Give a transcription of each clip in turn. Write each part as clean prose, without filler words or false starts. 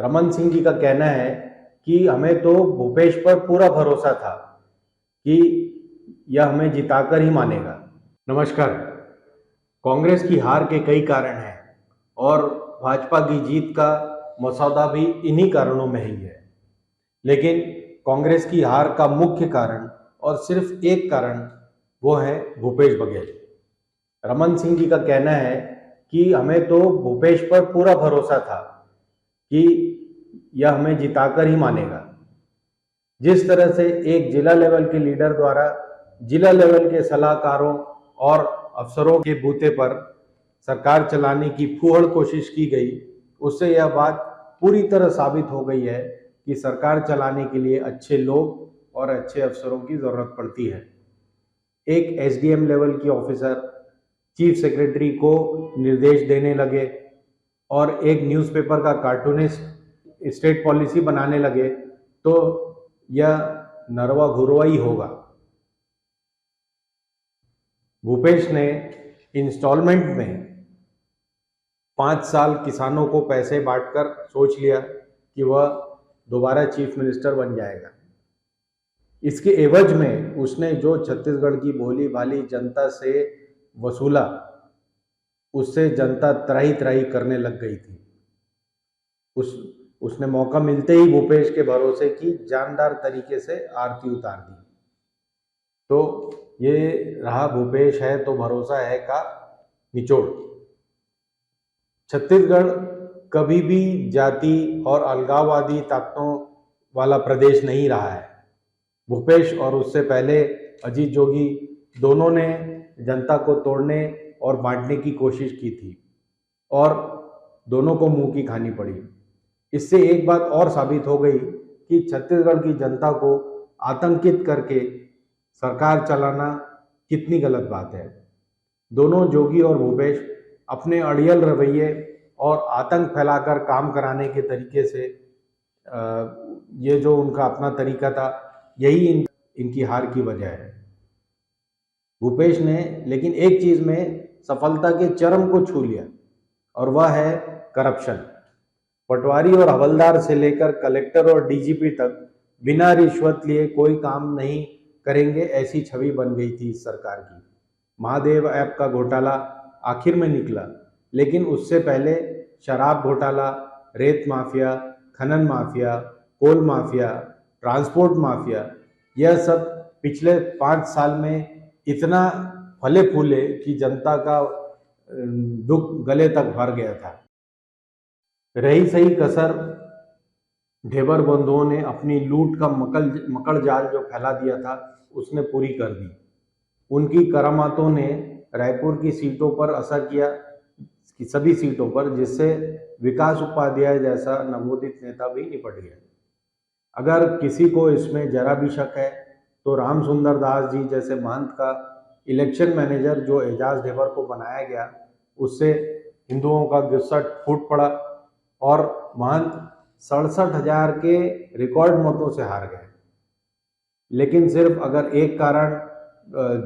रमन सिंह जी का कहना है कि हमें तो भूपेश पर पूरा भरोसा था कि यह हमें जिताकर ही मानेगा। नमस्कार। कांग्रेस की हार के कई कारण हैं और भाजपा की जीत का मसौदा भी इन्हीं कारणों में ही है। लेकिन कांग्रेस की हार का मुख्य कारण और सिर्फ एक कारण वो है भूपेश बघेल। रमन सिंह जी का कहना है कि हमें तो भूपेश पर पूरा भरोसा था कि यह हमें जिताकर ही मानेगा। जिस तरह से एक जिला लेवल के लीडर द्वारा जिला लेवल के सलाहकारों और अफसरों के बूते पर सरकार चलाने की फूहड़ कोशिश की गई, उससे यह बात पूरी तरह साबित हो गई है कि सरकार चलाने के लिए अच्छे लोग और अच्छे अफसरों की जरूरत पड़ती है। एक एसडीएम लेवल की ऑफिसर चीफ सेक्रेटरी को निर्देश देने लगे और एक न्यूज़पेपर का कार्टूनिस्ट स्टेट पॉलिसी बनाने लगे तो यह नरवा घुरवा ही होगा। भूपेश ने इंस्टॉलमेंट में 5 साल किसानों को पैसे बांटकर सोच लिया कि वह दोबारा चीफ मिनिस्टर बन जाएगा। इसके एवज में उसने जो छत्तीसगढ़ की भोली भाली जनता से वसूला, उससे जनता त्राही त्राही करने लग गई थी। उसने मौका मिलते ही भूपेश के भरोसे की जानदार तरीके से आरती उतार दी। तो ये रहा भूपेश है तो भरोसा है का निचोड़। छत्तीसगढ़ कभी भी जाति और अलगाववादी ताकतों वाला प्रदेश नहीं रहा है। भूपेश और उससे पहले अजीत जोगी दोनों ने जनता को तोड़ने और बांटने की कोशिश की थी और दोनों को मुंह की खानी पड़ी। इससे एक बात और साबित हो गई कि छत्तीसगढ़ की जनता को आतंकित करके सरकार चलाना कितनी गलत बात है। दोनों जोगी और भूपेश अपने अड़ियल रवैये और आतंक फैलाकर काम कराने के तरीके से ये जो उनका अपना तरीका था, यही इनकी हार की वजह है। भूपेश ने लेकिन एक चीज में सफलता के चरम को छू लिया और वह है करप्शन। पटवारी और हवलदार से लेकर कलेक्टर और डीजीपी तक बिना रिश्वत लिए कोई काम नहीं करेंगे, ऐसी छवि बन गई थी इस सरकार की। महादेव ऐप का घोटाला आखिर में निकला, लेकिन उससे पहले शराब घोटाला, रेत माफिया, खनन माफिया, कोल माफिया, ट्रांसपोर्ट माफिया, यह सब पिछले 5 साल में इतना फले फूले कि जनता का दुख गले तक भर गया था। रही सही कसर, ढेबर बंधुओं ने अपनी लूट का मकड़ जाल जो फैला दिया था उसने पूरी कर दी। उनकी करामातों ने रायपुर की सीटों पर असर किया, कि सभी सीटों पर, जिससे विकास उपाध्याय जैसा नवोदित नेता भी निपट गया। अगर किसी को इसमें जरा भी शक है तो राम सुंदर दास जी जैसे महंत का इलेक्शन मैनेजर जो एजाज ढेबर को बनाया गया, उससे हिंदुओं का गुस्सा फूट पड़ा और महंत 67,000 के रिकॉर्ड मतों से हार गए। लेकिन सिर्फ अगर एक कारण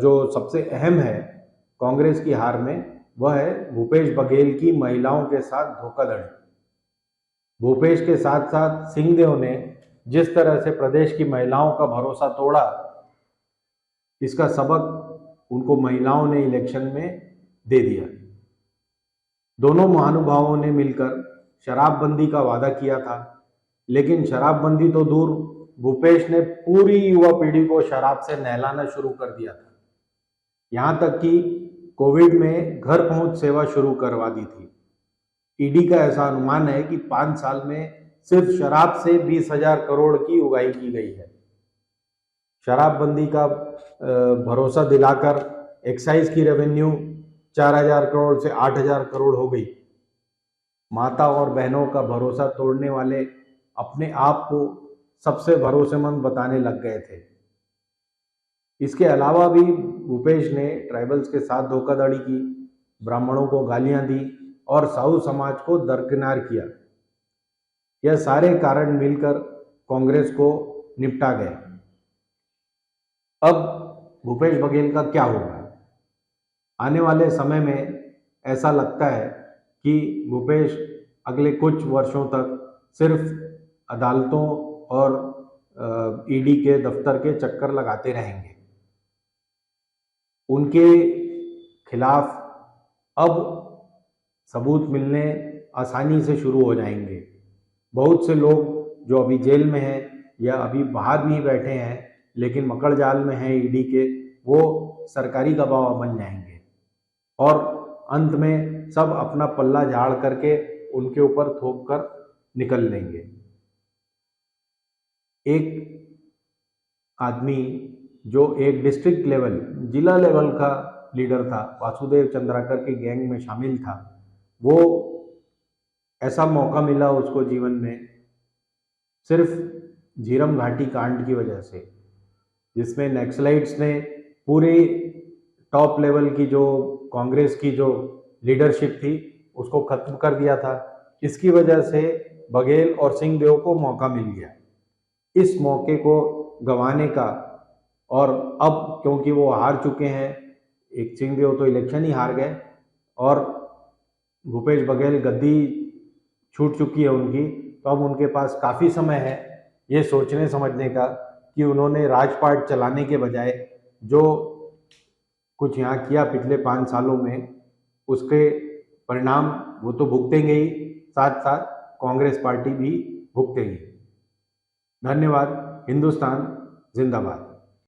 जो सबसे अहम है कांग्रेस की हार में, वह है भूपेश बघेल की महिलाओं के साथ धोखाधड़ी। भूपेश के साथ साथ सिंहदेव ने जिस तरह से प्रदेश की महिलाओं का भरोसा तोड़ा, इसका सबक उनको महिलाओं ने इलेक्शन में दे दिया। दोनों महानुभावों ने मिलकर शराबबंदी का वादा किया था, लेकिन शराबबंदी तो दूर, भूपेश ने पूरी युवा पीढ़ी को शराब से नहलाना शुरू कर दिया था। यहां तक कि कोविड में घर पहुंच सेवा शुरू करवा दी थी। ईडी का ऐसा अनुमान है कि 5 साल में सिर्फ शराब से 20,000 करोड़ की उगाही की गई है। शराबबंदी का भरोसा दिलाकर एक्साइज की रेवेन्यू 4,000 करोड़ से 8,000 करोड़ हो गई। माता और बहनों का भरोसा तोड़ने वाले अपने आप को सबसे भरोसेमंद बताने लग गए थे। इसके अलावा भी भूपेश ने ट्राइबल्स के साथ धोखाधड़ी की, ब्राह्मणों को गालियां दी और साहू समाज को दरकिनार किया। यह सारे कारण मिलकर कांग्रेस को निपटा गए। अब भूपेश बघेल का क्या होगा? आने वाले समय में ऐसा लगता है कि भूपेश अगले कुछ वर्षों तक सिर्फ अदालतों और ईडी के दफ्तर के चक्कर लगाते रहेंगे। उनके खिलाफ अब सबूत मिलने आसानी से शुरू हो जाएंगे। बहुत से लोग जो अभी जेल में हैं या अभी बाहर भी बैठे हैं लेकिन मकड़ जाल में हैं ईडी के, वो सरकारी गवाह बन जाएंगे और अंत में सब अपना पल्ला झाड़ करके उनके ऊपर थोप कर निकल लेंगे। एक आदमी जो एक डिस्ट्रिक्ट लेवल, जिला लेवल का लीडर था, वासुदेव चंद्राकर के गैंग में शामिल था, वो ऐसा मौका मिला उसको जीवन में सिर्फ झीरम घाटी कांड की वजह से, जिसमें नक्सलाइट्स ने पूरी टॉप लेवल की जो कांग्रेस की जो लीडरशिप थी उसको खत्म कर दिया था। इसकी वजह से बघेल और सिंहदेव को मौका मिल गया। इस मौके को गंवाने का, और अब क्योंकि वो हार चुके हैं, एक सिंहदेव तो इलेक्शन ही हार गए और भूपेश बघेल गद्दी छूट चुकी है उनकी, तो अब उनके पास काफ़ी समय है ये सोचने समझने का कि उन्होंने राजपाट चलाने के बजाय जो कुछ यहाँ किया पिछले 5 सालों में, उसके परिणाम वो तो भुगतेंगे ही, साथ साथ कांग्रेस पार्टी भी भुगतेगी। धन्यवाद। हिंदुस्तान जिंदाबाद।